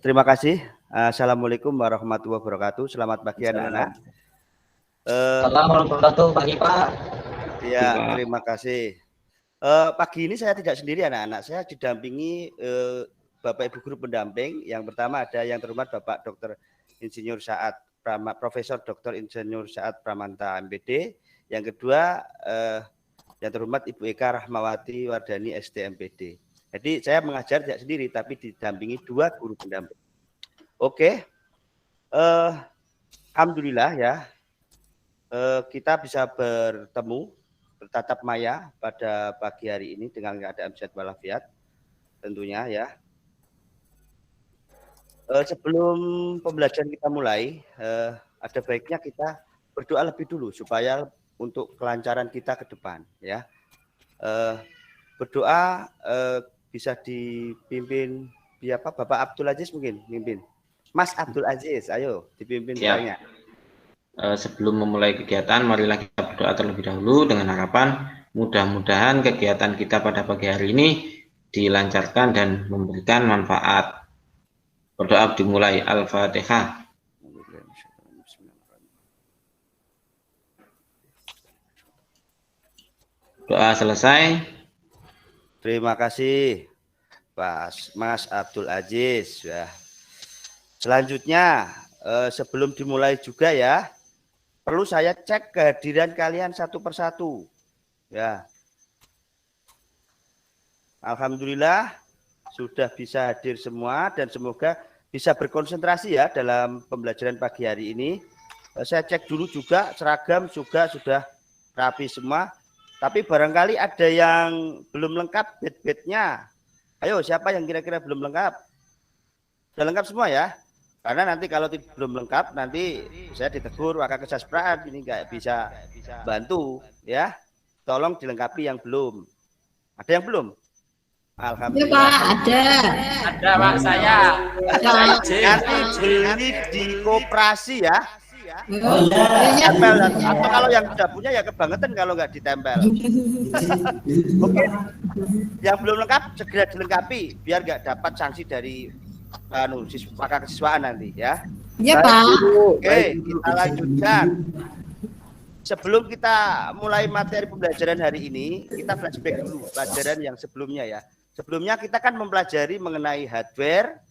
terima kasih. Assalamualaikum warahmatullahi wabarakatuh. Selamat pagi anak-anak. Assalamualaikum warahmatullahi wabarakatuh. Pagi Pak. Ya, terima kasih. Pagi ini saya tidak sendiri anak-anak. Saya didampingi Bapak Ibu guru pendamping. Yang pertama ada yang terhormat Bapak Dr. Insinyur Saad Profesor Dr. Insinyur Saad Pramanta MPD. Yang kedua yang terhormat Ibu Eka Rahmawati Wardani STMPD. Jadi saya mengajar tidak sendiri tapi didampingi 2 guru pendamping. Oke. Alhamdulillah ya. Kita bisa bertemu bertatap maya pada pagi hari ini dengan keadaan sehat walafiat tentunya ya. Sebelum pembelajaran kita mulai, ada baiknya kita berdoa lebih dulu supaya untuk kelancaran kita ke depan ya. Berdoa bisa dipimpin Bapak Abdul Aziz mungkin mimpin. Mas Abdul Aziz, ayo dipimpin doanya. Sebelum memulai kegiatan, marilah kita berdoa terlebih dahulu dengan harapan mudah-mudahan kegiatan kita pada pagi hari ini dilancarkan dan memberikan manfaat. Berdoa dimulai. Al-Fatihah. Doa selesai. Terima kasih Mas Abdul Aziz. Ya. Selanjutnya sebelum dimulai juga ya, perlu saya cek kehadiran kalian satu persatu. Ya. Alhamdulillah sudah bisa hadir semua dan semoga bisa berkonsentrasi ya dalam pembelajaran pagi hari ini. Saya cek dulu juga seragam juga sudah rapi semua. Tapi barangkali ada yang belum lengkap bed-bednya. Ayo siapa yang kira-kira belum lengkap? Sudah lengkap semua ya? Karena nanti kalau belum lengkap nanti saya ditegur Waka Kesaspraan ini nggak bisa bantu ya. Tolong dilengkapi yang belum. Ada yang belum? Alhamdulillah. Ya, Pak, ada. Ada Pak saya. Nanti beli di koperasi ya. Oh, iya. Tempel atau kalau yang sudah punya ya kebangetan kalau nggak ditempel. Oke. Yang belum lengkap segera dilengkapi biar nggak dapat sanksi dari Waka Kesiswaan nanti ya. Iya, Pak. Oke, kita lanjutkan. Sebelum kita mulai materi pembelajaran hari ini, kita flashback dulu pelajaran yang sebelumnya ya. Sebelumnya kita kan mempelajari mengenai hardware,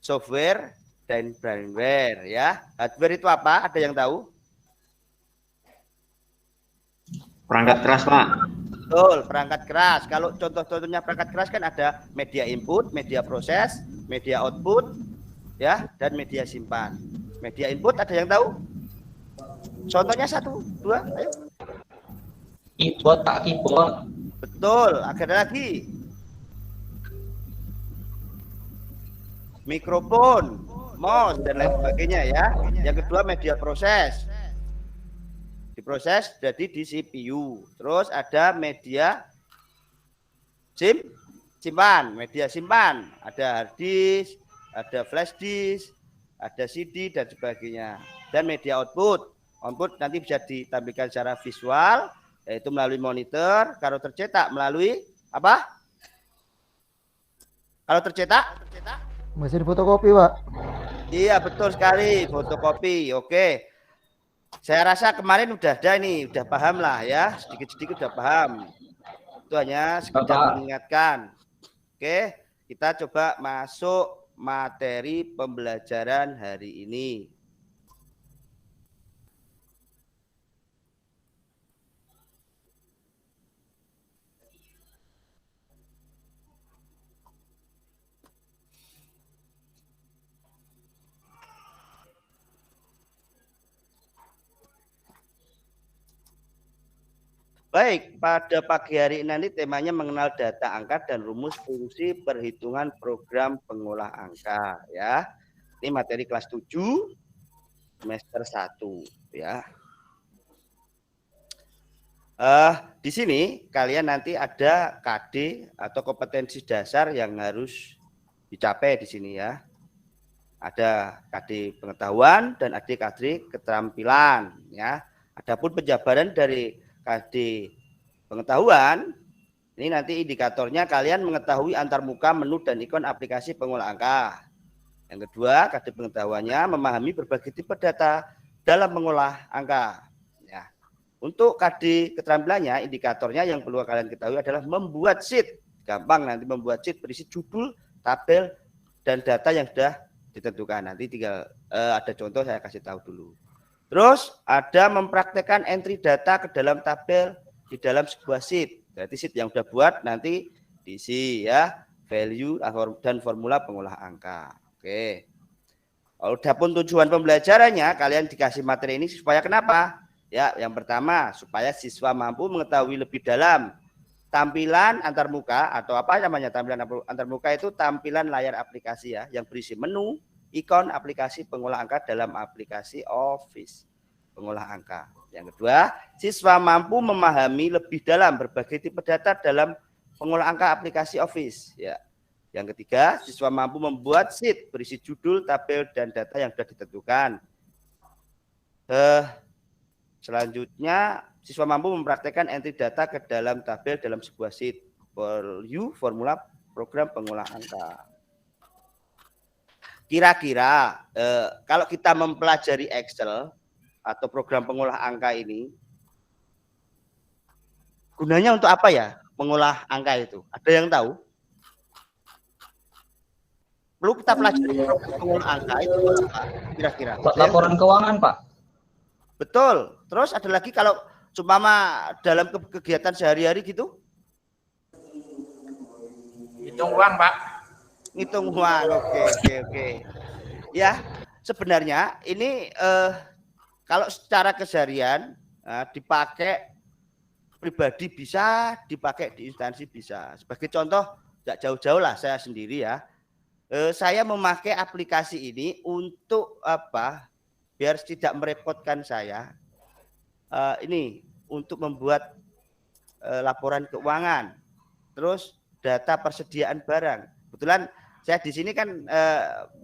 software, dan firmware ya. Hardware itu apa? Ada yang tahu? Perangkat keras, Pak. Betul, perangkat keras. Kalau contoh-contohnya perangkat keras kan ada media input, media proses, media output, ya, dan media simpan. Media input ada yang tahu? Contohnya 1, 2, ayo. Keyboard, Pak, keyboard. Betul, ada lagi. Mikrofon, mouse, dan lain sebagainya ya. Yang kedua media proses. Diproses jadi di CPU. Terus ada media simpan, media simpan. Ada hard disk, ada flash disk, ada CD dan sebagainya. Dan media output. Output nanti bisa ditampilkan secara visual, yaitu melalui monitor. Kalau tercetak melalui apa? Kalau tercetak? Mesin fotokopi, Pak. Iya, betul sekali, fotokopi. Oke. Saya rasa kemarin udah ada ini, udah paham lah ya, sedikit-sedikit udah paham. Itu hanya sekedar mengingatkan. Oke, kita coba masuk materi pembelajaran hari ini. Baik, pada pagi hari ini nanti temanya mengenal data angka dan rumus fungsi perhitungan program pengolah angka ya. Ini materi kelas 7 semester 1 ya. Di sini kalian nanti ada KD atau kompetensi dasar yang harus dicapai di sini ya. Ada KD pengetahuan dan ada KD keterampilan ya. Adapun penjabaran dari KD pengetahuan ini nanti indikatornya kalian mengetahui antarmuka menu dan ikon aplikasi pengolah angka. Yang kedua, KD pengetahuannya memahami berbagai tipe data dalam mengolah angka. Ya. Untuk KD keterampilannya, indikatornya yang perlu kalian ketahui adalah membuat sheet. Gampang nanti membuat sheet berisi judul, tabel, dan data yang sudah ditentukan. Nanti tinggal ada contoh saya kasih tahu dulu. Terus ada mempraktekkan entry data ke dalam tabel di dalam sebuah sheet. Berarti sheet yang sudah buat nanti diisi ya, value dan formula pengolah angka. Oke. Adapun tujuan pembelajarannya, kalian dikasih materi ini supaya kenapa? Ya, yang pertama supaya siswa mampu mengetahui lebih dalam tampilan antarmuka atau apa namanya tampilan antarmuka itu tampilan layar aplikasi ya, yang berisi menu, ikon aplikasi pengolah angka dalam aplikasi Office pengolah angka. Yang kedua, siswa mampu memahami lebih dalam berbagai tipe data dalam pengolah angka aplikasi Office ya. Yang ketiga, siswa mampu membuat sheet berisi judul, tabel, dan data yang sudah ditentukan. Selanjutnya, siswa mampu mempraktekkan entry data ke dalam tabel dalam sebuah sheet. Value formula program pengolah angka. Kira-kira kalau kita mempelajari Excel atau program pengolah angka ini, gunanya untuk apa ya mengolah angka itu? Ada yang tahu? Perlu kita pelajari program pengolah angka itu apa kira-kira? Laporan keuangan, Pak. Betul. Terus ada lagi kalau cuma dalam kegiatan sehari-hari gitu? Hitung uang, Pak. Hitung uang. Oke. Ya, sebenarnya ini kalau secara keseharian dipakai pribadi bisa, dipakai di instansi bisa. Sebagai contoh, tidak jauh-jauh lah saya sendiri ya. Saya memakai aplikasi ini untuk apa? Biar tidak merepotkan saya. Ini untuk membuat laporan keuangan, terus data persediaan barang. Kebetulan saya di sini kan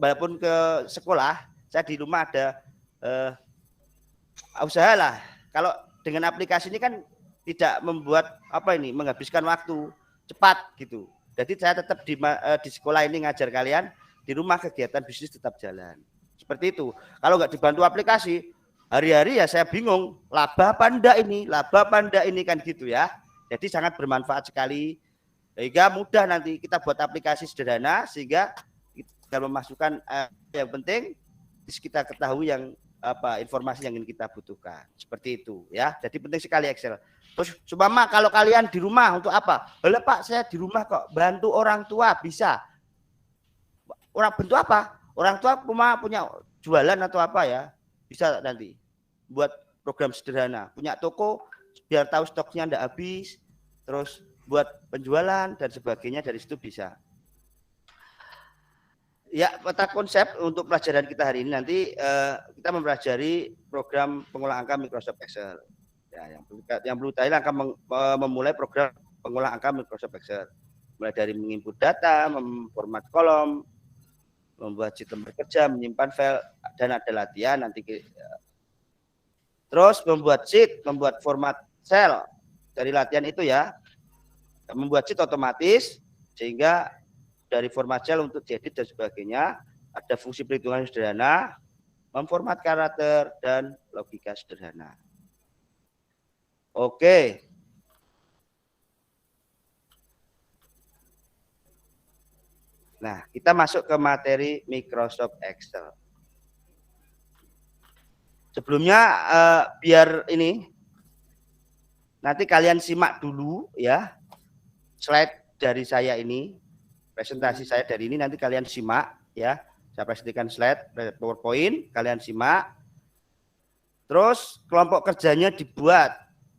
walaupun ke sekolah, saya di rumah ada usaha lah. Kalau dengan aplikasi ini kan tidak membuat apa ini menghabiskan waktu cepat gitu. Jadi saya tetap di sekolah ini ngajar kalian, di rumah kegiatan bisnis tetap jalan. Seperti itu. Kalau nggak dibantu aplikasi, hari-hari ya saya bingung, laba apa enggak ini kan gitu ya. Jadi sangat bermanfaat sekali. Sehingga mudah nanti kita buat aplikasi sederhana sehingga kita memasukkan yang penting kita ketahui yang apa informasi yang ingin kita butuhkan. Seperti itu ya. Jadi penting sekali Excel. Terus supaya kalau kalian di rumah untuk apa? Boleh Pak, saya di rumah kok bantu orang tua bisa. Orang bentuk apa? Orang tua punya jualan atau apa ya? Bisa nanti buat program sederhana. Punya toko biar tahu stoknya enggak habis. Terus buat penjualan dan sebagainya dari situ bisa. Ya, peta konsep untuk pelajaran kita hari ini nanti kita mempelajari program pengolah angka Microsoft Excel. Ya, yang perlu tahu akan memulai program pengolah angka Microsoft Excel. Mulai dari menginput data, memformat kolom, membuat sistem bekerja, menyimpan file, dan ada latihan nanti. Terus membuat sheet, membuat format sel dari latihan itu ya. Membuat sheet otomatis sehingga dari format sel untuk diedit dan sebagainya, ada fungsi perhitungan sederhana, memformat karakter dan logika sederhana. Oke. Nah, kita masuk ke materi Microsoft Excel. Sebelumnya biar ini nanti kalian simak dulu ya slide dari saya ini, presentasi saya dari ini nanti kalian simak ya. Saya presentasikan slide PowerPoint, kalian simak. Terus kelompok kerjanya dibuat.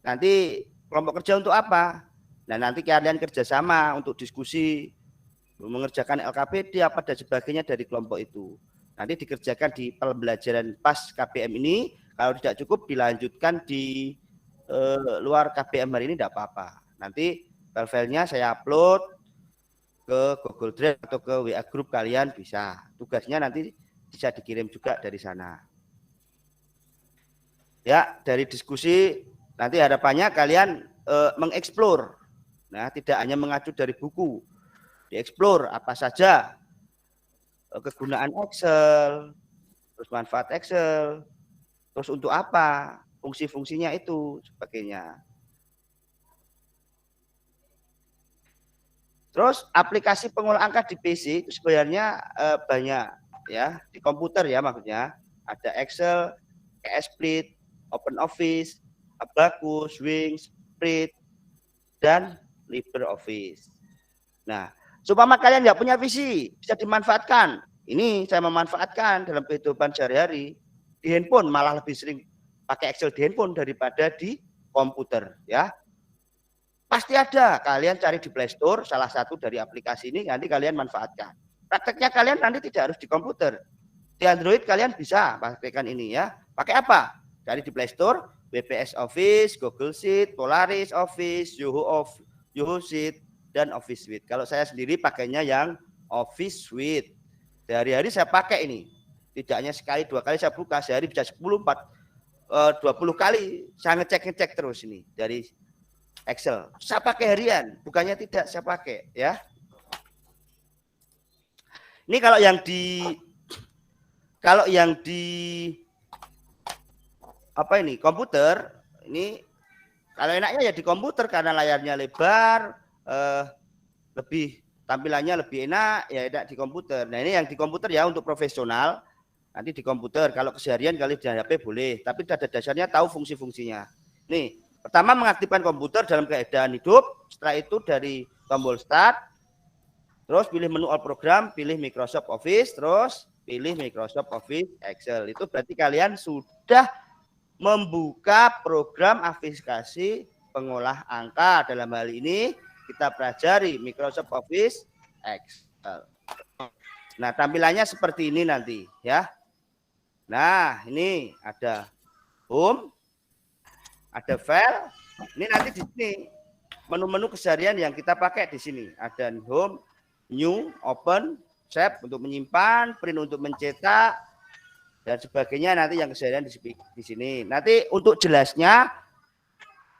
Nanti kelompok kerja untuk apa? Nah, nanti kalian kerjasama untuk diskusi, mengerjakan LKPD apa dan sebagainya dari kelompok itu. Nanti dikerjakan di pembelajaran pas KBM ini. Kalau tidak cukup dilanjutkan di luar KBM hari ini tidak apa-apa. Nanti file-filenya saya upload ke Google Drive atau ke WA Group kalian bisa. Tugasnya nanti bisa dikirim juga dari sana. Ya, dari diskusi nanti harapannya kalian mengeksplor. Nah, tidak hanya mengacu dari buku. Dieksplor apa saja kegunaan Excel, terus manfaat Excel, terus untuk apa, fungsi-fungsinya itu sebagainya. Terus aplikasi pengolah angka di PC itu sebenarnya banyak ya, di komputer ya maksudnya. Ada Excel, Split, OpenOffice, Abacus, Wings, Split, dan LibreOffice. Nah, supaya kalian nggak punya PC, bisa dimanfaatkan. Ini saya memanfaatkan dalam kehidupan sehari-hari. Di handphone malah lebih sering pakai Excel di handphone daripada di komputer ya. Pasti ada, kalian cari di Play Store salah satu dari aplikasi ini, nanti kalian manfaatkan. Prakteknya kalian nanti tidak harus di komputer. Di Android kalian bisa praktekkan ini ya. Pakai apa? Cari di Play Store, WPS Office, Google Sheet, Polaris Office, Yoho Sheet, dan Office Suite. Kalau saya sendiri pakainya yang Office Suite. Sehari-hari saya pakai ini. Tidak hanya sekali, 2 kali saya buka, sehari bisa 10, 20 kali saya ngecek terus ini dari Excel. Saya pakai harian, bukannya tidak saya pakai ya. Ini kalau yang di apa ini komputer ini, kalau enaknya ya di komputer karena layarnya lebar, lebih tampilannya lebih enak ya enak di komputer. Nah ini yang di komputer ya untuk profesional, nanti di komputer. Kalau keseharian kali di HP boleh, tapi pada dasarnya tahu fungsi-fungsinya. Nih pertama mengaktifkan komputer dalam keadaan hidup, setelah itu dari tombol start, terus pilih menu all program, pilih Microsoft Office, terus pilih Microsoft Office Excel. Itu berarti kalian sudah membuka program aplikasi pengolah angka. Dalam hal ini kita pelajari Microsoft Office Excel. Nah, tampilannya seperti ini nanti ya. Nah, ini ada home, ada file. Ini nanti di sini menu-menu keseharian yang kita pakai di sini. Ada home, new, open, save untuk menyimpan, print untuk mencetak, dan sebagainya nanti yang keseharian di sini. Nanti untuk jelasnya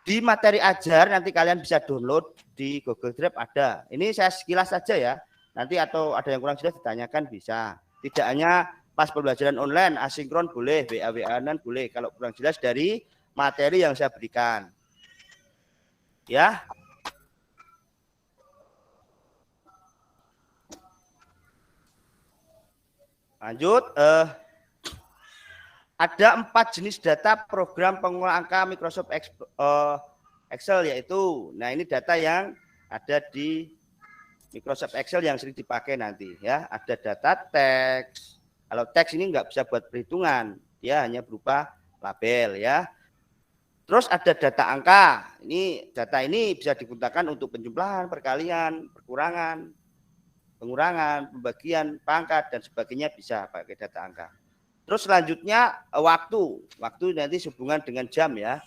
di materi ajar nanti kalian bisa download di Google Drive ada. Ini saya sekilas saja ya. Nanti atau ada yang kurang jelas ditanyakan bisa. Tidak hanya pas pembelajaran online, asinkron boleh, WA-WA-an boleh. Kalau kurang jelas dari materi yang saya berikan. Ya. Lanjut, ada 4 jenis data program pengolah angka Microsoft Excel yaitu, nah ini data yang ada di Microsoft Excel yang sering dipakai nanti ya. Ada data teks. Kalau teks ini nggak bisa buat perhitungan, dia hanya berupa label ya. Terus ada data angka. Ini data ini bisa digunakan untuk penjumlahan, perkalian, perkurangan, pengurangan, pembagian, pangkat dan sebagainya bisa pakai data angka. Terus selanjutnya waktu. Waktu nanti sehubungan dengan jam ya.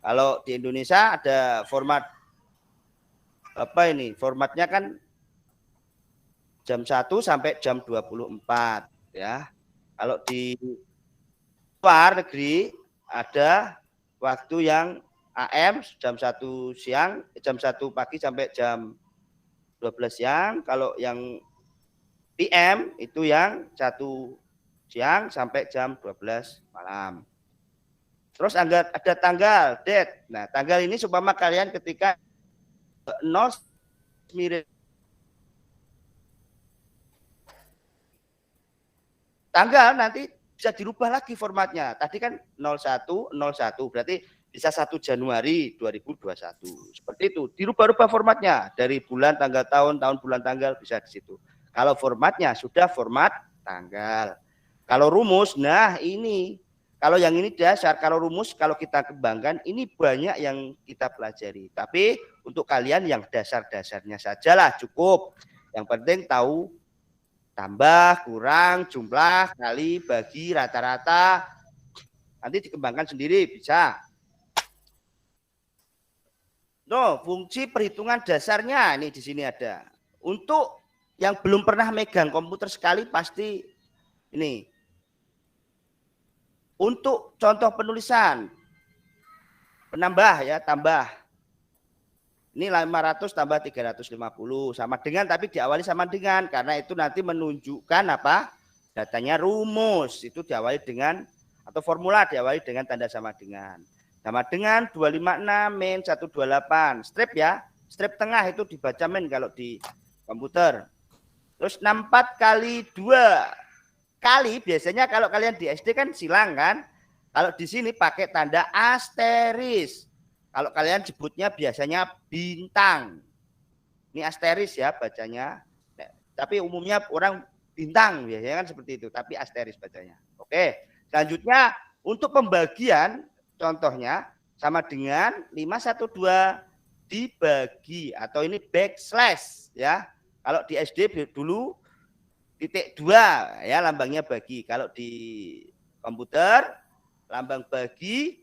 Kalau di Indonesia ada format apa ini? Formatnya kan jam 1 sampai jam 24 ya. Kalau di luar negeri ada waktu yang AM jam 1 siang, jam 1 pagi sampai jam 12 siang. Kalau yang PM itu yang 1 siang sampai jam 12 malam. Terus ada tanggal, date. Nah, tanggal ini supaya kalian ketika 0 mirip tanggal nanti bisa dirubah lagi formatnya. Tadi kan 0101 berarti bisa 1 Januari 2021. Seperti itu. Dirubah-rubah formatnya dari bulan, tanggal, tahun, bulan, tanggal bisa di situ. Kalau formatnya sudah format tanggal. Kalau rumus, nah ini. Kalau yang ini dasar, kalau rumus kalau kita kembangkan ini banyak yang kita pelajari. Tapi untuk kalian yang dasar-dasarnya sajalah cukup. Yang penting tahu tambah, kurang, jumlah, kali, bagi, rata-rata. Nanti dikembangkan sendiri bisa. No, fungsi perhitungan dasarnya ini di sini ada. Untuk yang belum pernah megang komputer sekali pasti ini. Untuk contoh penulisan, penambah ya, tambah. Ini 500 tambah 350 sama dengan, tapi diawali sama dengan karena itu nanti menunjukkan apa? Datanya rumus itu diawali dengan atau formula diawali dengan tanda sama dengan. Sama dengan 256 min 128. Strip ya. Strip tengah itu dibaca min kalau di komputer. Terus 64 kali 2 kali, biasanya kalau kalian di SD kan silang kan. Kalau di sini pakai tanda asteris. Kalau kalian sebutnya biasanya bintang. Ini asteris ya bacanya. Tapi umumnya orang bintang biasanya kan seperti itu. Tapi asteris bacanya. Oke. Selanjutnya untuk pembagian contohnya sama dengan 512 dibagi atau ini backslash ya. Kalau di SD dulu titik 2 ya lambangnya bagi. Kalau di komputer lambang bagi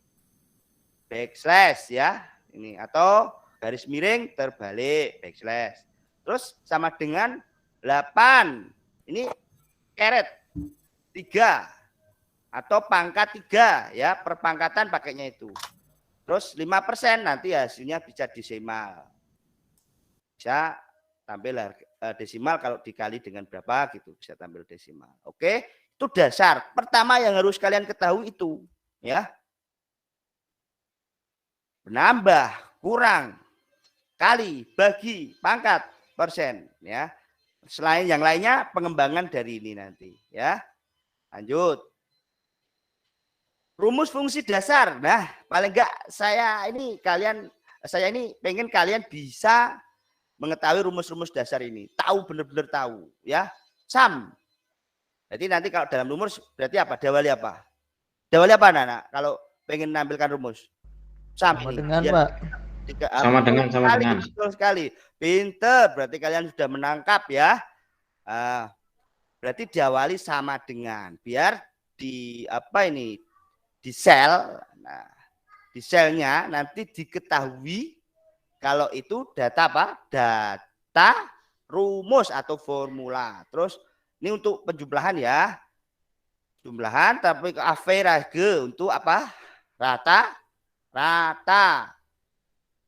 backslash ya. Ini atau garis miring terbalik backslash. Terus sama dengan 8. Ini caret 3 atau pangkat 3 ya, perpangkatan pakainya itu. Terus 5% nanti hasilnya bisa desimal. Bisa tampil desimal kalau dikali dengan berapa gitu bisa tampil desimal. Oke, itu dasar. Pertama yang harus kalian ketahui itu ya. Menambah, kurang, kali, bagi, pangkat, persen ya. Selain yang lainnya pengembangan dari ini nanti ya. Lanjut. Rumus fungsi dasar. Nah, paling enggak saya ini pengen kalian bisa mengetahui rumus-rumus dasar ini. Tahu benar-benar tahu ya. Sum. Jadi nanti kalau dalam rumus berarti apa? Dawali apa? Dawali apa anak-anak? Kalau pengen menampilkan rumus. Sama dengan Pak. Sama dengan. Betul sekali. Pinter. Berarti kalian sudah menangkap ya. Berarti diawali sama dengan. Biar di apa ini? Di sel, nah, di selnya nanti diketahui kalau itu data apa? Data rumus atau formula. Terus ini untuk penjumlahan ya. Jumlahan tapi ke average untuk apa? Rata.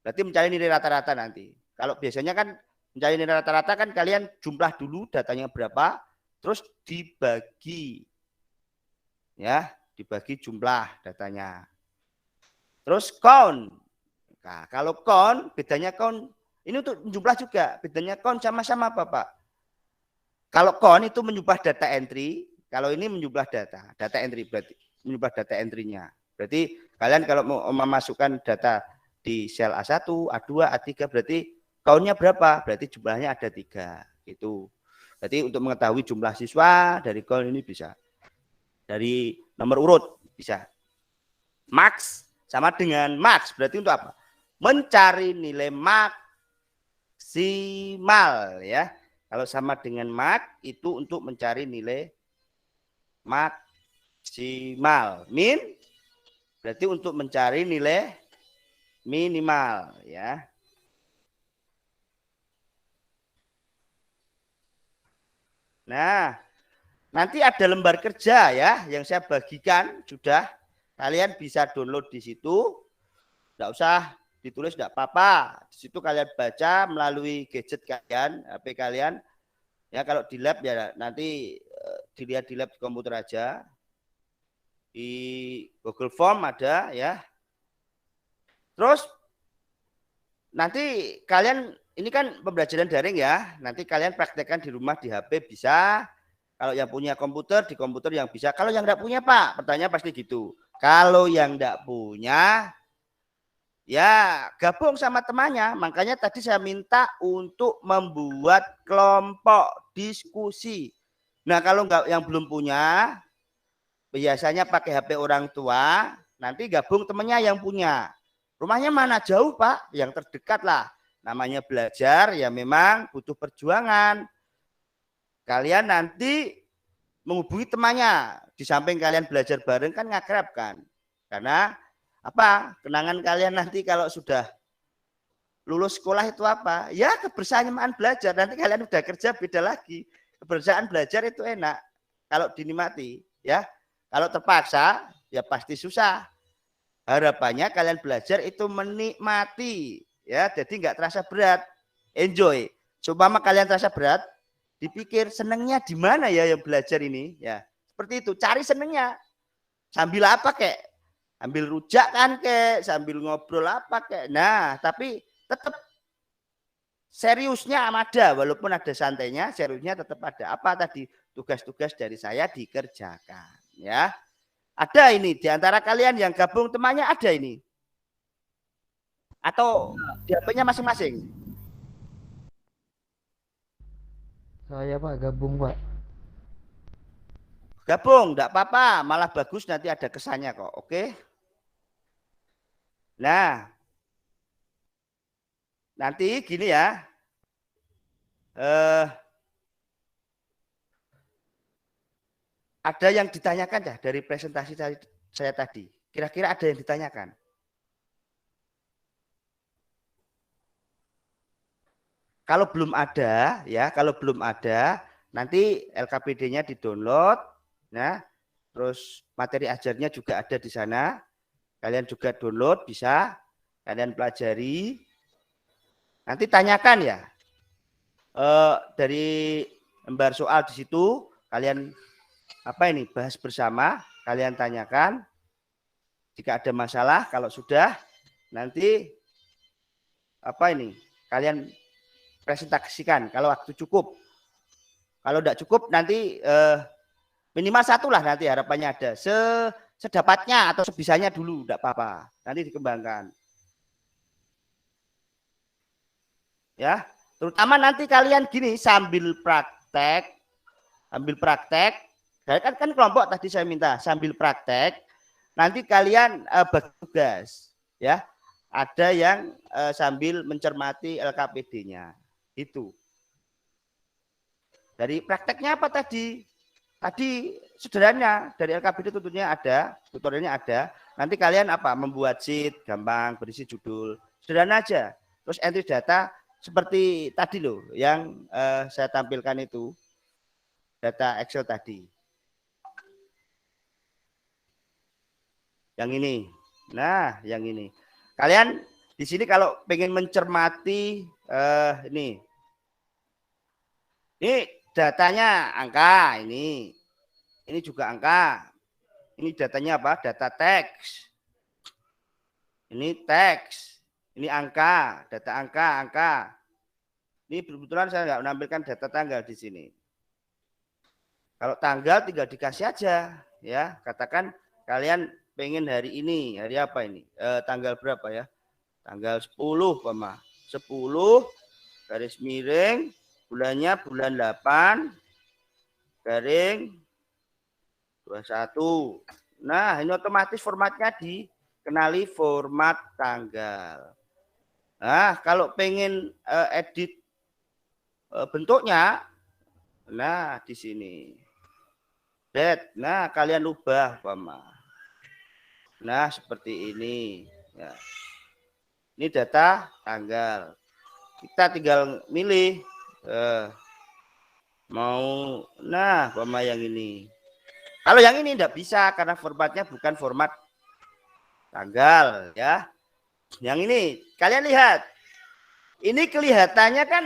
Berarti mencari nilai rata-rata nanti. Kalau biasanya kan mencari nilai rata-rata kan kalian jumlah dulu datanya berapa, terus dibagi. Ya. Dibagi jumlah datanya. Terus count. Nah, kalau count, bedanya count, ini untuk jumlah juga. Bedanya count sama-sama apa Pak? Kalau count itu menyubah data entry, kalau ini menyubah data entry berarti menyubah data entry-nya. Berarti kalian kalau mau memasukkan data di sel A1, A2, A3 berarti count-nya berapa? Berarti jumlahnya ada 3. Gitu. Berarti untuk mengetahui jumlah siswa dari count ini bisa. Dari nomor urut bisa. Max sama dengan max berarti untuk apa? Mencari nilai maksimal ya. Kalau sama dengan max itu untuk mencari nilai maksimal. Min berarti untuk mencari nilai minimal ya. Nah, nanti ada lembar kerja ya yang saya bagikan sudah. Kalian bisa download di situ. Enggak usah ditulis enggak apa-apa. Di situ kalian baca melalui gadget kalian, HP kalian. Ya kalau di lab ya nanti dilihat di lab komputer aja. Di Google Form ada ya. Terus nanti kalian ini kan pembelajaran daring ya. Nanti kalian praktekkan di rumah di HP bisa. Kalau yang punya komputer, di komputer yang bisa. Kalau yang enggak punya Pak, pertanyaan pasti gitu. Kalau yang enggak punya, ya gabung sama temannya. Makanya tadi saya minta untuk membuat kelompok diskusi. Nah kalau enggak yang belum punya, biasanya pakai HP orang tua, nanti gabung temannya yang punya. Rumahnya mana? Jauh Pak, yang terdekat lah. Namanya belajar, ya memang butuh perjuangan. Kalian nanti menghubungi temannya. Di samping kalian belajar bareng kan ngakrab kan. Karena apa? Kenangan kalian nanti kalau sudah lulus sekolah itu apa? Ya kebersamaan belajar. Nanti kalian udah kerja beda lagi. Kebersamaan belajar itu enak. Kalau dinikmati ya. Kalau terpaksa ya pasti susah. Harapannya kalian belajar itu menikmati ya, jadi nggak terasa berat, enjoy. Seumpama kalian terasa berat, dipikir senengnya di mana ya yang belajar ini, ya seperti itu, cari senengnya. Sambil apa kek, sambil rujak kan kek, sambil ngobrol apa kek. Nah, tapi tetap seriusnya ada, walaupun ada santainya, seriusnya tetap ada. Apa tadi tugas-tugas dari saya dikerjakan, ya. Ada ini di antara kalian yang gabung temannya ada ini, atau di HP-nya masing-masing? Saya Pak gabung Pak. Gabung, enggak apa-apa, malah bagus nanti ada kesannya kok, oke? Nah, nanti gini ya, ada yang ditanyakan ya dari presentasi saya tadi. Kira-kira ada yang ditanyakan? Kalau belum ada, ya, kalau belum ada, nanti LKPD-nya di-download. Nah, terus materi ajarnya juga ada di sana. Kalian juga download, bisa kalian pelajari. Nanti tanyakan ya. Dari lembar soal di situ, kalian apa ini bahas bersama, kalian tanyakan. Jika ada masalah, kalau sudah, nanti apa ini kalian presentasikan kalau waktu cukup. Kalau tidak cukup nanti minimal satu lah, nanti harapannya ada. Sedapatnya atau sebisanya dulu, tidak apa-apa. Nanti dikembangkan. Ya, terutama nanti kalian gini sambil praktek, kan kelompok tadi saya minta sambil praktek. Nanti kalian bagi tugas, ya. Ada yang sambil mencermati LKPD-nya, itu. Dari prakteknya apa tadi? Tadi sederhananya dari LKPD tentunya ada, tutorialnya ada. Nanti kalian apa? Membuat sheet, gampang, berisi judul. Sederhana aja. Terus entry data seperti tadi loh, yang saya tampilkan itu. Data Excel tadi. Yang ini. Nah, yang ini. Kalian di sini kalau pengen mencermati ini. Ini datanya angka ini. Ini juga angka. Ini datanya apa? Data teks. Ini teks. Ini angka, data angka. Ini kebetulan saya nggak menampilkan data tanggal di sini. Kalau tanggal tinggal dikasih aja, ya. Katakan kalian pengen hari ini, hari apa ini? Tanggal berapa ya? Tanggal 10, 10 garis miring, bulannya bulan 8 garing 21. Nah, ini otomatis formatnya dikenali format tanggal. Nah, kalau pengen edit bentuknya, nah di sini. Date. Nah, kalian ubah, nah, seperti ini. Ya. Ini data tanggal. Kita tinggal milih mau, nah, yang ini. Kalau yang ini tidak bisa karena formatnya bukan format tanggal, ya. Yang ini, kalian lihat. Ini kelihatannya kan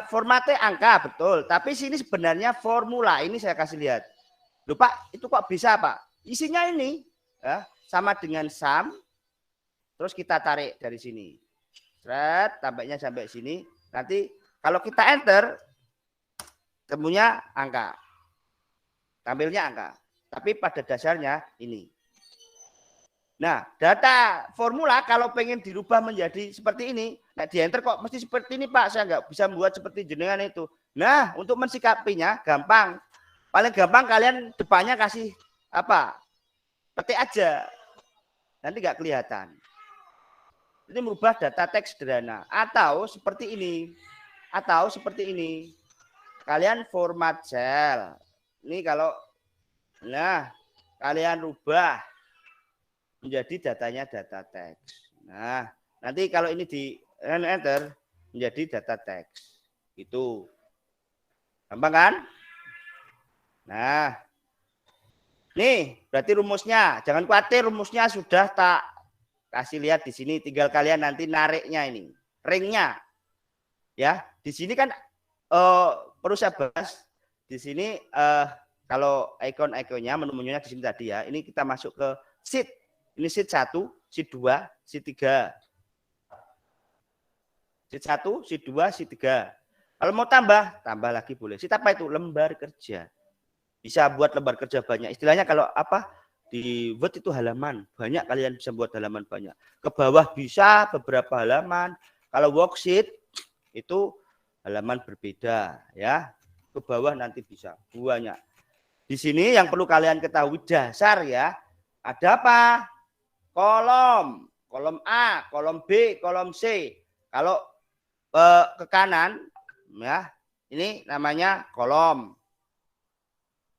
formatnya angka, betul. Tapi sini sebenarnya formula. Ini saya kasih lihat. Loh Pak, itu kok bisa Pak? Isinya ini ya, sama dengan sum. Terus kita tarik dari sini. Seret, tampaknya sampai sini. Nanti kalau kita enter, temunya angka. Tampilnya angka. Tapi pada dasarnya ini. Nah, data formula kalau pengen dirubah menjadi seperti ini, nah di enter kok mesti seperti ini Pak, saya nggak bisa membuat seperti jenengan itu. Nah, untuk mensikapinya gampang. Paling gampang kalian depannya kasih apa? Petik aja. Nanti nggak kelihatan. Ini merubah data teks sederhana. Atau seperti ini. Kalian format cell. Ini kalau, nah, kalian rubah menjadi datanya data teks. Nah, nanti kalau ini di enter menjadi data teks. Itu. Gampang kan? Nah, nih berarti rumusnya. Jangan khawatir, rumusnya sudah tak kasih lihat di sini, tinggal kalian nanti nariknya ini, ringnya. Ya, di sini kan perlu saya bahas di sini kalau ikon-ikonnya, menu-menunya di sini tadi ya. Ini kita masuk ke sheet. Ini sheet 1, sheet 2, sheet 3. Sheet 1, sheet 2, sheet 3. Kalau mau tambah lagi boleh. Sheet apa itu? Lembar kerja. Bisa buat lembar kerja banyak. Istilahnya kalau apa? Di Word itu halaman. Banyak kalian bisa buat halaman banyak. Ke bawah bisa beberapa halaman. Kalau worksheet itu halaman berbeda ya. Ke bawah nanti bisa banyak. Di sini yang perlu kalian ketahui dasar ya. Ada apa? Kolom A, kolom B, kolom C. Kalau ke kanan ya, ini namanya kolom.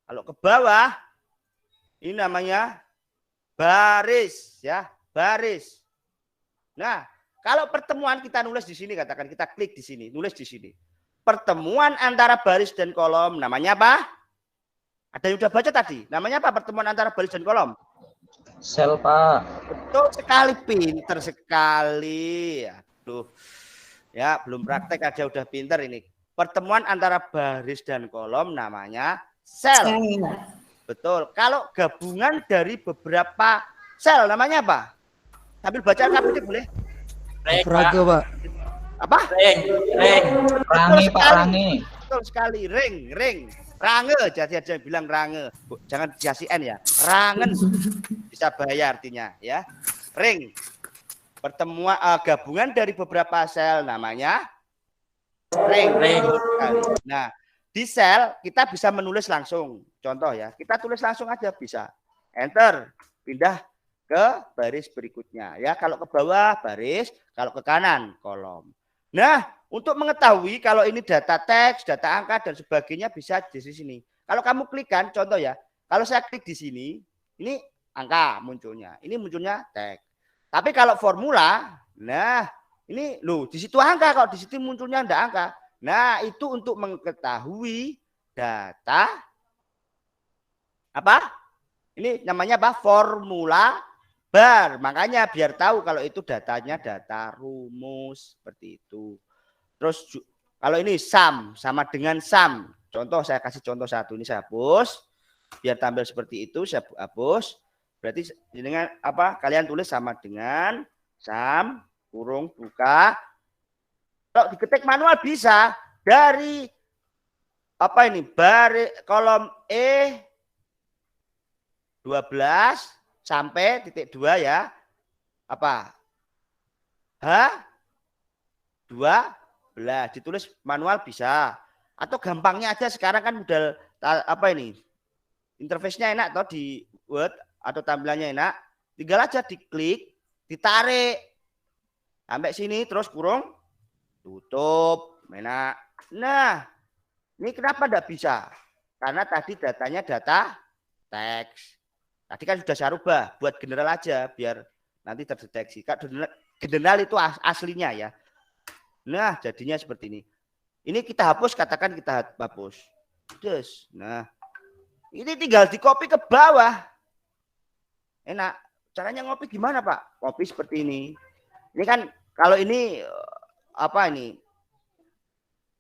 Kalau ke bawah ini namanya baris ya, baris. Nah, kalau pertemuan kita nulis di sini, katakan kita klik di sini, nulis di sini. Pertemuan antara baris dan kolom namanya apa? Ada yang udah baca tadi? Namanya apa pertemuan antara baris dan kolom? Sel, Pak. Betul sekali, pinter sekali. Aduh. Ya, belum praktek aja udah pinter ini. Pertemuan antara baris dan kolom namanya sel. Betul. Kalau gabungan dari beberapa sel namanya apa? Sambil baca KPD boleh? Ring, Frage, Pak. Apa? Ring. Rangi, Pak, rangi. Betul sekali, ring. Range, jadi aja bilang range. Jangan dikasih N ya. Rangen. Bisa bahaya artinya ya. Ring. Pertemuan gabungan dari beberapa sel namanya ring. Nah, di sel kita bisa menulis langsung. Contoh ya, kita tulis langsung aja bisa. Enter, pindah ke baris berikutnya ya. Kalau ke bawah baris, kalau ke kanan kolom. Nah, untuk mengetahui kalau ini data teks, data angka dan sebagainya bisa di sini. Kalau kamu klikkan, contoh ya, kalau saya klik di sini, ini angka munculnya, ini munculnya teks. Tapi kalau formula, nah ini loh di situ angka, kalau di situ munculnya enggak angka. Nah, itu untuk mengetahui data apa? Ini namanya apa? Formula bar. Makanya biar tahu kalau itu datanya data rumus seperti itu. Terus kalau ini sum sama dengan sum. Contoh saya kasih contoh satu, ini saya hapus biar tampil seperti itu, saya hapus. Berarti dengan apa? Kalian tulis sama dengan sum kurung buka. Kalau diketik manual bisa dari apa ini? Baris kolom E 12 sampai titik 2 ya. Apa? H 12 ditulis manual bisa. Atau gampangnya aja sekarang kan udah apa ini? Interface-nya enak toh di Word atau tampilannya enak. Tinggal aja diklik, ditarik sampai sini terus kurung tutup. Enak. Nah, ini kenapa enggak bisa? Karena tadi datanya data teks. Tadi kan sudah saya rubah buat general aja biar nanti terdeteksi. General itu aslinya ya. Nah, jadinya seperti ini. Ini kita hapus, katakan kita hapus. Terus, nah, ini tinggal di copy ke bawah. Enak. Caranya ngopi gimana, Pak? Copy seperti ini. Ini kan kalau ini apa ini?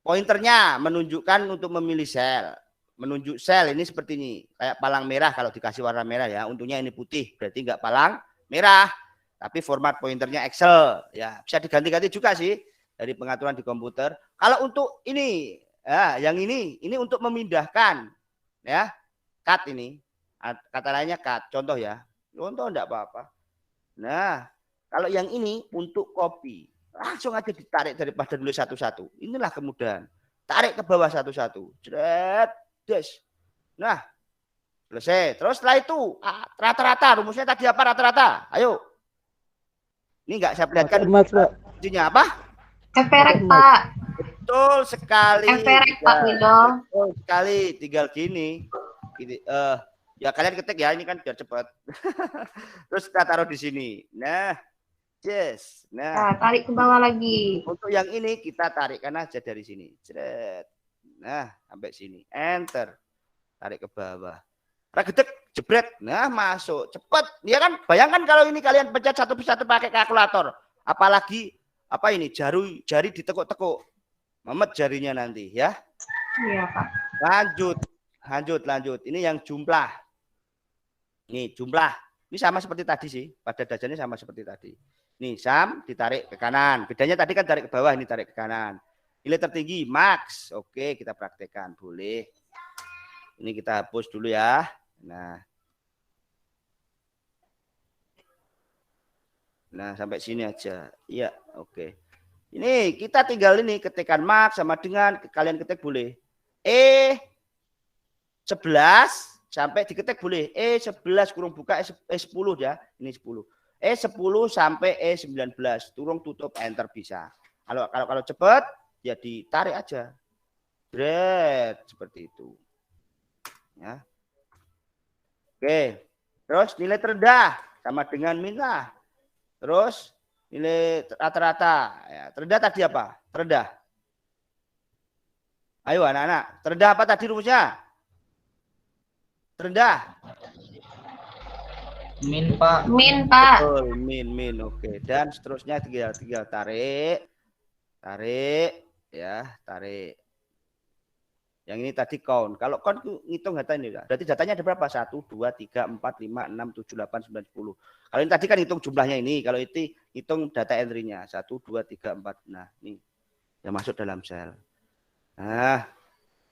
Pointernya menunjukkan untuk memilih sel. Menunjuk sel ini seperti ini. Kayak palang merah kalau dikasih warna merah ya. Untungnya ini putih, berarti enggak palang merah. Tapi format pointernya Excel. Ya, bisa diganti-ganti juga sih dari pengaturan di komputer. Kalau untuk ini, ya, yang ini untuk memindahkan, ya, cut ini, kata lainnya cut. Contoh ya, contoh enggak apa-apa. Nah, kalau yang ini untuk copy, langsung aja ditarik daripada nulis satu-satu. Inilah kemudahan. Tarik ke bawah satu-satu. Jret, des. Nah, selesai. Terus setelah itu rata-rata, rumusnya tadi apa rata-rata? Ayo. Ini enggak saya perlihatkan. Kuncinya apa? Efek, Pak. Betul sekali. Efek, Pak Wido. Betul sekali. Tinggal gini. Ya kalian ketik ya, ini kan biar cepat. Terus kita taruh di sini. Nah, yes. Nah, tarik ke bawah lagi. Untuk yang ini kita tarikkan aja dari sini. Jret. Nah, sampai sini. Enter. Tarik ke bawah. Ragetek jebret. Nah, masuk cepet. Ya kan? Bayangkan kalau ini kalian pencet satu persatu pakai kalkulator. Apalagi apa ini? Jari ditekuk-tekuk. Memet jarinya nanti ya. Iya, Pak. Lanjut. Ini yang jumlah. Nih, jumlah. Ini sama seperti tadi sih. Pada dasarnya sama seperti tadi. Nih, Sam ditarik ke kanan. Bedanya tadi kan tarik ke bawah, ini tarik ke kanan. Nilai tertinggi max. Oke, kita praktekkan. Boleh. Ini kita hapus dulu ya. Nah, sampai sini aja. Iya, oke. Ini kita tinggal ini ketikkan max sama dengan kalian ketik boleh. E11 sampai diketik boleh. E11 kurung buka E10 ya. Ini 10. E10 sampai E19 turun tutup enter bisa. Kalau cepat ya ditarik aja. Bread seperti itu. Ya. Oke. Terus nilai terendah sama dengan min lah. Terus nilai rata-rata. Ya, terendah tadi apa? Terendah. Ayo anak-anak. Terendah apa tadi rumusnya? Terendah. Min, Pak. Min, Pak. Betul, min. Oke. Dan seterusnya tinggal tarik. Tarik. Yang ini tadi count. Kalau count ngitung data ini. Berarti datanya ada berapa? 1, 2, 3, 4, 5, 6, 7, 8, 9, 10. Kalau ini tadi kan hitung jumlahnya ini. Kalau itu hitung data entry-nya. 1, 2, 3, 4. Nah, ini yang masuk dalam sel. Nah,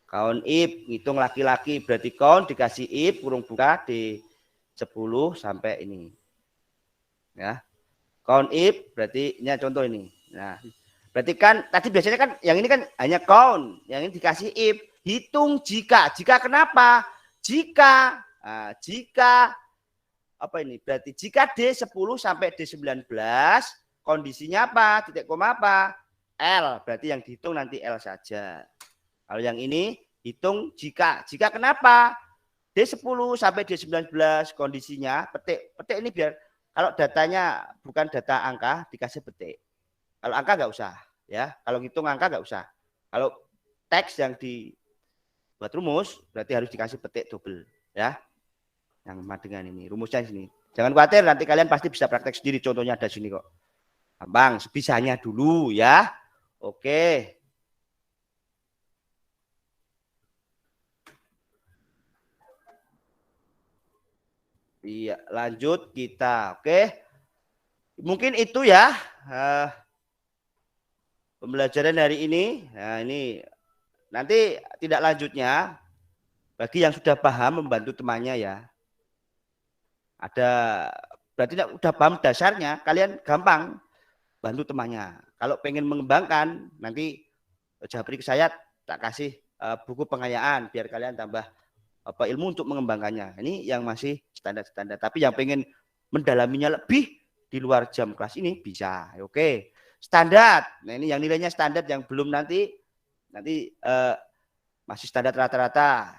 count if. Ngitung laki-laki. Berarti count dikasih if. Kurung buka di 10 sampai ini. Ya. Count if. Berarti ini contoh ini. Nah, berarti kan tadi biasanya kan yang ini kan hanya count. Yang ini dikasih if. Hitung jika. Jika kenapa? Jika apa ini? Berarti jika D10 sampai D19 kondisinya apa? Titik koma apa? L. Berarti yang dihitung nanti L saja. Kalau yang ini hitung jika. Jika kenapa? D10 sampai D19 kondisinya petik. Petik ini biar kalau datanya bukan data angka dikasih petik. Kalau angka nggak usah ya. Kalau ngitung angka nggak usah. Kalau teks yang buat rumus berarti harus dikasih petik double ya. Yang dengan ini rumusnya di sini. Jangan khawatir nanti kalian pasti bisa praktek sendiri, contohnya ada sini kok. Gampang, sebisanya dulu ya. Oke. Iya, lanjut kita. Oke. Mungkin itu ya pembelajaran hari ini. Nah, ini nanti tidak lanjutnya bagi yang sudah paham membantu temannya ya. Ada berarti udah paham dasarnya, kalian gampang bantu temannya. Kalau pengen mengembangkan nanti japri ke saya tak kasih buku pengayaan biar kalian tambah ilmu untuk mengembangkannya. Ini yang masih standar-standar. Tapi yang pengen mendalaminya lebih di luar jam kelas ini bisa. Oke. Standar. Nah, ini yang nilainya standar yang belum nanti masih standar rata-rata.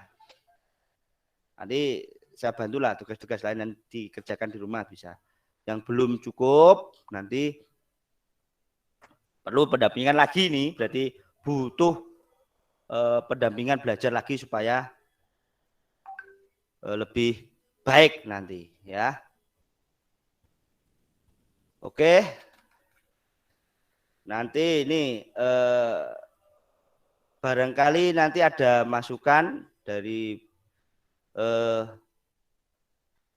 Nanti saya bantulah tugas-tugas lain yang dikerjakan di rumah bisa. Yang belum cukup nanti perlu pendampingan lagi nih. Berarti butuh pendampingan belajar lagi supaya lebih baik nanti ya. Oke. Nanti ini barangkali nanti ada masukan dari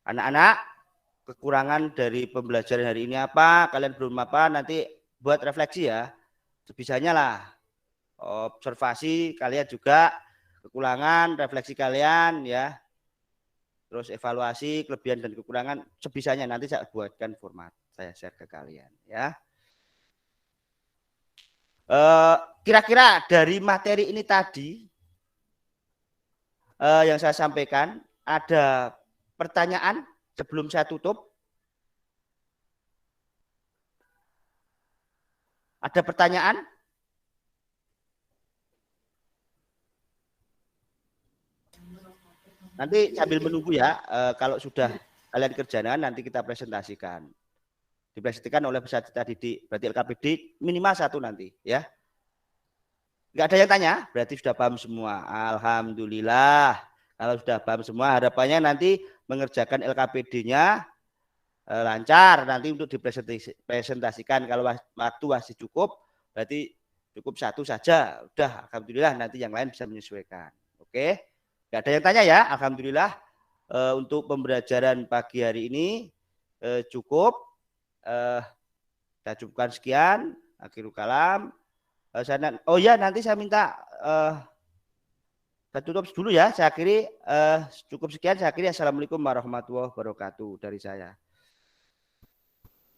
anak-anak, kekurangan dari pembelajaran hari ini apa, kalian belum apa, nanti buat refleksi ya. Sebisanya lah. Observasi kalian juga, kekurangan, refleksi kalian ya. Terus evaluasi kelebihan dan kekurangan sebisanya nanti saya buatkan format, saya share ke kalian ya. Kira-kira dari materi ini tadi yang saya sampaikan ada pertanyaan sebelum saya tutup? Ada pertanyaan? Nanti sambil menunggu ya, kalau sudah kalian kerjakan nanti kita presentasikan. Dipresentasikan oleh peserta didik, berarti LKPD minimal 1 nanti ya. Enggak ada yang tanya, berarti sudah paham semua. Alhamdulillah. Kalau sudah paham semua, harapannya nanti mengerjakan LKPD-nya lancar nanti untuk dipresentasikan. Kalau waktu masih cukup, berarti cukup satu saja. Udah, alhamdulillah nanti yang lain bisa menyesuaikan. Oke, nggak ada yang tanya ya. Alhamdulillah untuk pembelajaran pagi hari ini cukup. Saya cukupkan sekian. Akhirul kalam. Oh ya, nanti saya minta saya tutup dulu ya. Saya akhiri cukup sekian. Saya akhiri. Assalamualaikum warahmatullahi wabarakatuh dari saya.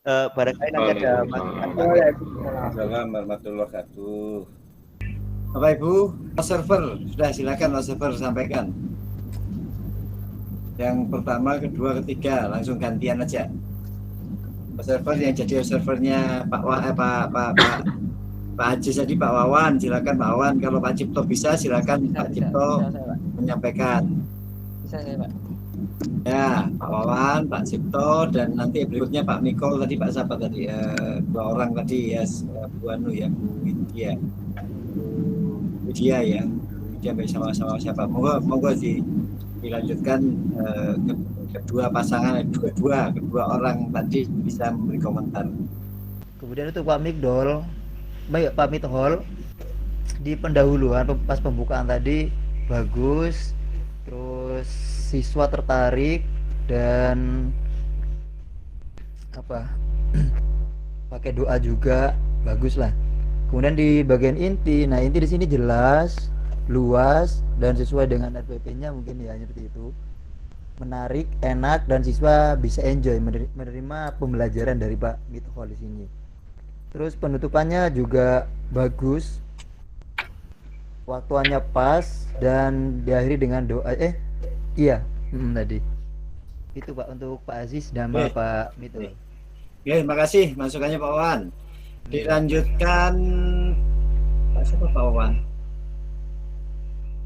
Barangkali nanti ada masukan. Waalaikumsalam warahmatullahi wabarakatuh. Bapak Ibu, server sudah silakan server sampaikan. Yang pertama, kedua, ketiga langsung gantian aja. Server yang jadi servernya Pak Haji tadi Pak Wawan, silakan Pak Wawan. Kalau Pak Cipto bisa, silakan Pak Cipto menyampaikan. Bisa saya, Pak. Ya, Pak Wawan, Pak Cipto, dan nanti berikutnya Pak Mikol tadi, Pak siapa tadi? Dua orang tadi ya, Bu Anu ya, Bu Widya ya, Widya bersama-sama siapa? Monggo dilanjutkan kedua pasangan, kedua orang tadi bisa memberi komentar. Kemudian untuk Pak Mikdol, Pak Mithol, di pendahuluan pas pembukaan tadi bagus, terus siswa tertarik dan pakai doa juga bagus lah. Kemudian di bagian inti, nah inti di sini jelas, luas dan sesuai dengan RPP-nya mungkin ya seperti itu. Menarik, enak dan siswa bisa enjoy menerima pembelajaran dari Pak Mithol di sini. Terus penutupannya juga bagus, waktunya pas dan diakhiri dengan doa. Tadi itu Pak untuk Pak Aziz dan Pak Mithol. Terima kasih masukannya Pak Wawan. Dilanjutkan Pak Wawan.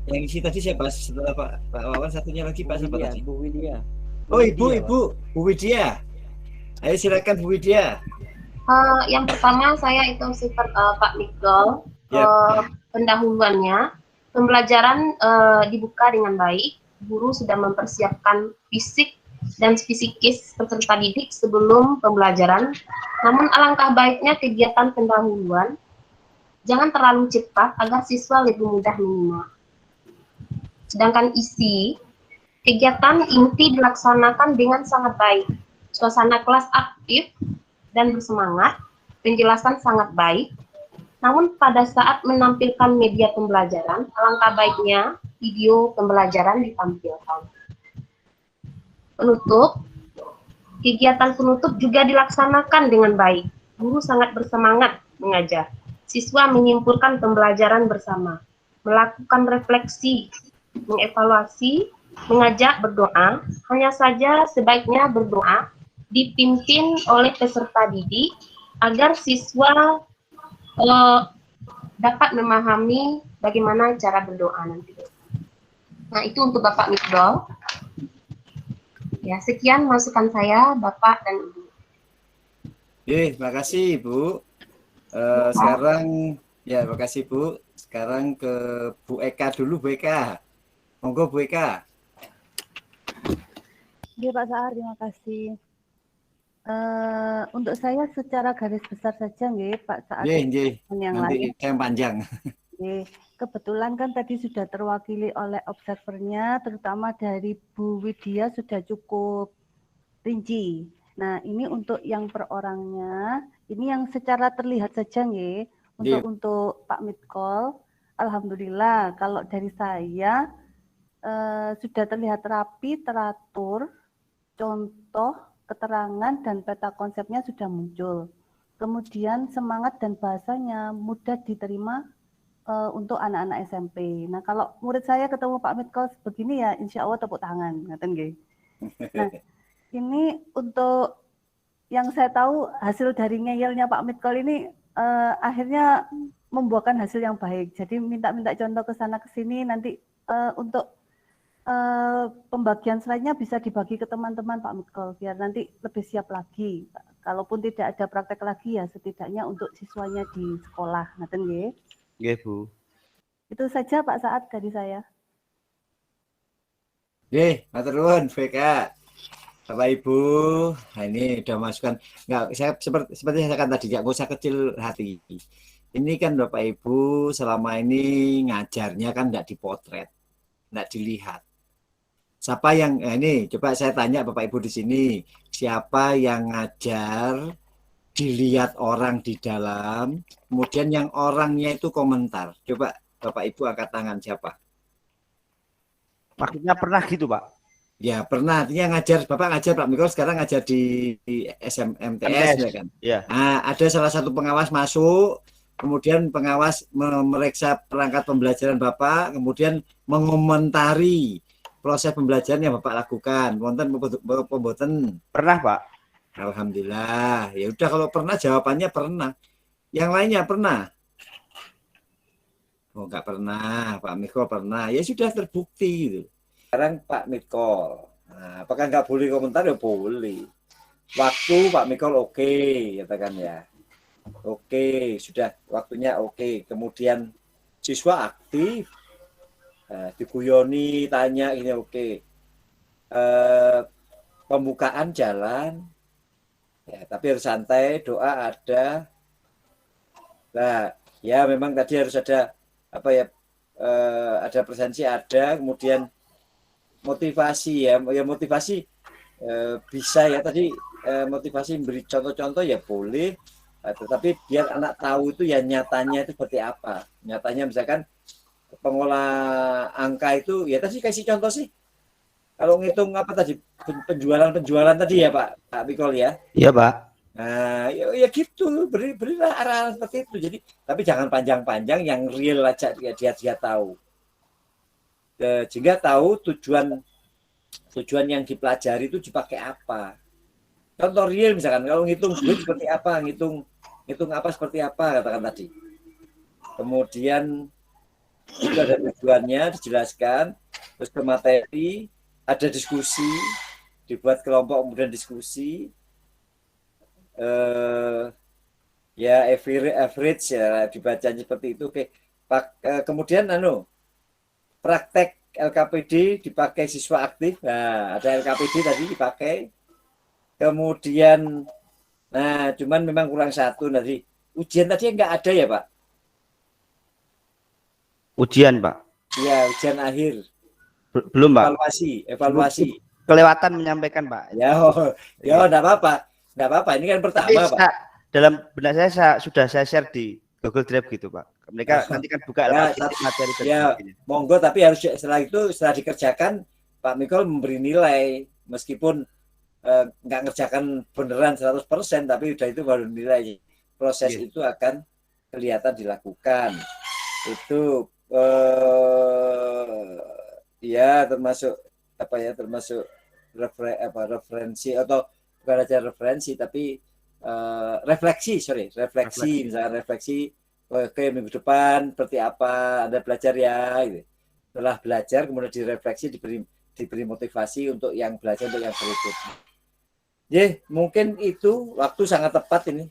Yang isi tadi siapa setelah Pak Wawan? Satunya lagi Pak siapa tadi? Bu Widya. Oh Bu Widya. Ayo silakan Bu Widya. Yang pertama saya itu sifat Pak Mikdol. Pendahuluannya pembelajaran dibuka dengan baik. Guru sudah mempersiapkan fisik dan psikis peserta didik sebelum pembelajaran. Namun alangkah baiknya kegiatan pendahuluan jangan terlalu cepat agar siswa lebih mudah menyimak. Sedangkan isi kegiatan inti dilaksanakan dengan sangat baik. Suasana kelas aktif dan bersemangat, penjelasan sangat baik. Namun pada saat menampilkan media pembelajaran, alangkah baiknya video pembelajaran ditampilkan. Penutup, kegiatan penutup juga dilaksanakan dengan baik. Guru sangat bersemangat mengajar. Siswa menyimpulkan pembelajaran bersama, melakukan refleksi, mengevaluasi, mengajak berdoa. Hanya saja sebaiknya berdoa dipimpin oleh peserta didik agar siswa dapat memahami bagaimana cara berdoa nanti. Nah, itu untuk Bapak Mikdol. Ya, sekian masukan saya, Bapak dan Ibu. Terima kasih Ibu. Sekarang ya, terima kasih Bu. Sekarang ke Bu Eka dulu, Bu Eka. Monggo Bu Eka. Iya Pak Sahar, terima kasih. Untuk saya secara garis besar saja nggih Pak Saat yang nanti lain yang panjang. Kebetulan kan tadi sudah terwakili oleh observernya, terutama dari Bu Widya sudah cukup rinci. Nah ini untuk yang per orangnya, ini yang secara terlihat saja nggih. Untuk Pak Mitkol, alhamdulillah kalau dari saya sudah terlihat rapi, teratur, contoh, keterangan dan peta konsepnya sudah muncul. Kemudian semangat dan bahasanya mudah diterima untuk anak-anak SMP. Nah, kalau murid saya ketemu Pak Mitkol begini ya, insya Allah tepuk tangan, ngaten nggih. Nah, ini untuk yang saya tahu hasil dari ngeyelnya Pak Mitkol ini akhirnya membuahkan hasil yang baik. Jadi minta contoh ke sana ke sini nanti untuk pembagian slide-nya bisa dibagi ke teman-teman Pak Mitkol biar nanti lebih siap lagi. Kalaupun tidak ada praktek lagi ya setidaknya untuk siswanya di sekolah. Ngaten nggih? Nggih, Bu. Itu saja Pak Saat dari saya. matur nuwun BK. Bapak Ibu, nah ini udah masukkan. Enggak, saya seperti saya katakan tadi, nggak usah kecil hati. Ini kan Bapak Ibu selama ini ngajarnya kan nggak dipotret, nggak dilihat. Siapa yang ini coba saya tanya Bapak Ibu di sini, siapa yang ngajar dilihat orang di dalam, kemudian yang orangnya itu komentar. Coba Bapak Ibu angkat tangan siapa? Maksudnya pernah gitu, Pak? Ya pernah, artinya ngajar, Bapak ngajar Pak Mikol sekarang ngajar di SMMTS ya kan. Ya. Nah, ada salah satu pengawas masuk, kemudian pengawas memeriksa perangkat pembelajaran Bapak, kemudian mengomentari proses pembelajaran yang Bapak lakukan. Wonten pemboten? Pernah, Pak. Alhamdulillah. Ya udah kalau pernah jawabannya pernah. Yang lainnya pernah? Oh, enggak pernah, Pak Mikol pernah. Ya sudah terbukti gitu. Sekarang Pak Mikol, nah, apakah nggak boleh komentar? Ya boleh. Waktu Pak Mikol oke, katakan ya. Oke, sudah waktunya oke. Kemudian siswa aktif, diguyoni, tanya ini oke. Pembukaan jalan, ya, tapi harus santai, doa ada. Nah, ya memang tadi harus ada apa ya? Ada presensi ada, kemudian motivasi ya motivasi bisa ya tadi motivasi memberi contoh-contoh ya boleh, tetapi biar anak tahu itu ya nyatanya itu seperti apa. Nyatanya misalkan pengolah angka itu ya tadi kasih contoh sih. Kalau ngitung apa tadi penjualan tadi ya Pak Mikol ya. Iya Pak. Nah ya gitu berilah arah seperti itu. Jadi tapi jangan panjang-panjang, yang real aja dia tahu. Sehingga tahu tujuan yang dipelajari itu dipakai apa. Contoh real misalkan kalau ngitung duit seperti apa, ngitung apa seperti apa katakan tadi. Kemudian itu ada tujuannya dijelaskan, terus ke materi, ada diskusi, dibuat kelompok kemudian diskusi. Ya average ya dibacanya seperti itu. Oke. Kemudian praktek LKPD dipakai siswa aktif. Nah, ada LKPD tadi dipakai. Kemudian, nah, cuman memang kurang satu tadi. Ujian tadi enggak ada ya, Pak? Ujian, Pak? Iya, ujian akhir. Belum, Pak. Evaluasi. Kelewatan menyampaikan, Pak. Ya, enggak apa-apa. Enggak apa-apa. Ini kan pertama, Pak. Dalam benak saya sudah saya share di Google Drive gitu, Pak. Mereka nanti kan buka materi ya, monggo, tapi harus setelah dikerjakan Pak Mikol memberi nilai meskipun nggak ngerjakan beneran 100%, tapi udah itu baru nilai. Proses itu akan kelihatan dilakukan. Itu ya termasuk termasuk referensi atau bukan aja referensi tapi refleksi misalkan refleksi. Oke, minggu depan seperti apa Anda belajar ya gitu. Setelah belajar kemudian direfleksi, diberi motivasi untuk yang belajar untuk yang berikutnya. Ya, mungkin itu waktu sangat tepat ini.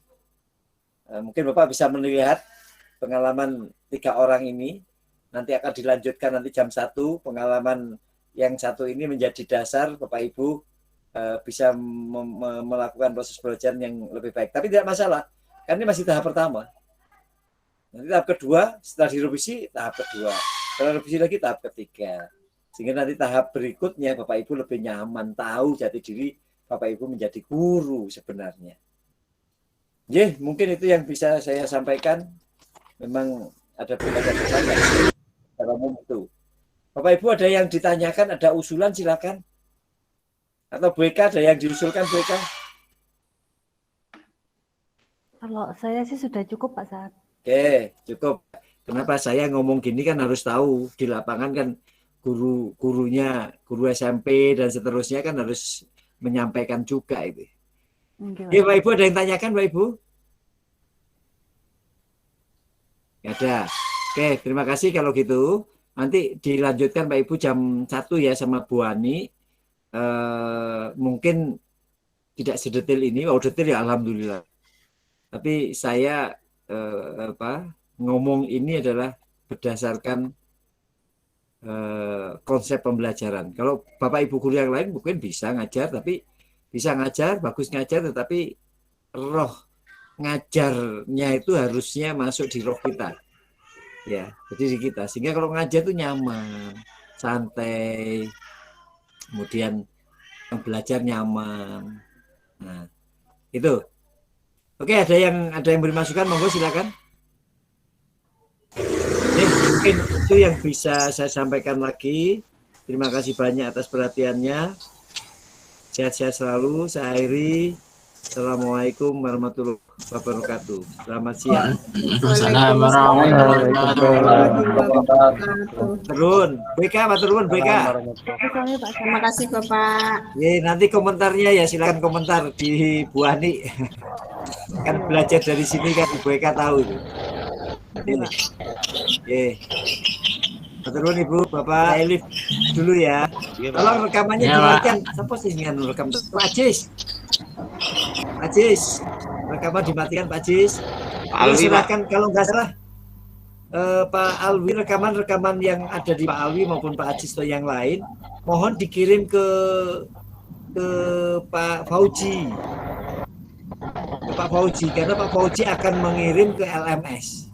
Mungkin Bapak bisa melihat pengalaman 3 orang ini. Nanti akan dilanjutkan nanti jam 1. Pengalaman yang satu ini menjadi dasar Bapak Ibu bisa melakukan proses belajar yang lebih baik. Tapi tidak masalah, kan ini masih tahap pertama. Nanti tahap kedua, setelah direvisi, tahap kedua. Setelah revisi lagi, tahap ketiga. Sehingga nanti tahap berikutnya, Bapak Ibu lebih nyaman, tahu jati diri Bapak Ibu menjadi guru sebenarnya. Ya, mungkin itu yang bisa saya sampaikan. Memang ada pertanyaan dalam umum itu. Bapak Ibu ada yang ditanyakan, ada usulan silakan. Atau BK ada yang diusulkan BK? Kalau saya sih sudah cukup Pak Saad. Oke, cukup. Kenapa saya ngomong gini kan harus tahu di lapangan kan gurunya, guru SMP dan seterusnya kan harus menyampaikan juga itu. Oke, Pak Ibu ada yang tanyakan Pak Ibu? Ada. Oke, terima kasih kalau gitu. Nanti dilanjutkan Pak Ibu jam 1 ya sama Bu Ani. Mungkin tidak sedetail ini, detail ya alhamdulillah. Tapi saya ngomong ini adalah berdasarkan konsep pembelajaran. Kalau Bapak Ibu guru yang lain mungkin bisa ngajar, tapi bisa ngajar, bagus ngajar, tetapi roh ngajarnya itu harusnya masuk di roh kita. Ya, jadi di kita. Sehingga kalau ngajar itu nyaman, santai, kemudian yang belajar nyaman. Nah, itu. Oke, ada yang beri masukan, monggo silakan. Mungkin itu yang bisa saya sampaikan lagi. Terima kasih banyak atas perhatiannya. Sehat-sehat selalu. Saya akhiri. Assalamualaikum warahmatullahi wabarakatuh. Selamat siang. Assalamualaikum warahmatullahi wabarakatuh. Turun, BK, Pak Turun, BK. Terima kasih Bapak. Nanti komentarnya ya silakan komentar di Bu Ani. Kan belajar dari sini kan Bu BK tahu itu. Pak Turun, Ibu, Bapak Elif dulu ya. Tolong rekamannya dimatikan. Siapa sih yang rekam? Pak Ajis, rekaman dimatikan Pak Ajis. Silakan kalau nggak salah Pak Alwi, rekaman yang ada di Pak Alwi maupun Pak Ajis atau yang lain mohon dikirim ke Pak Fauji, karena Pak Fauji akan mengirim ke LMS.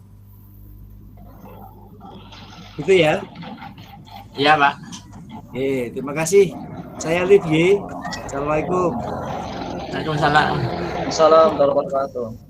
Gitu ya? Iya Pak. Terima kasih. Saya Liv Y. Assalamualaikum. Waalaikumsalam. Assalamualaikum warahmatullahi wabarakatuh.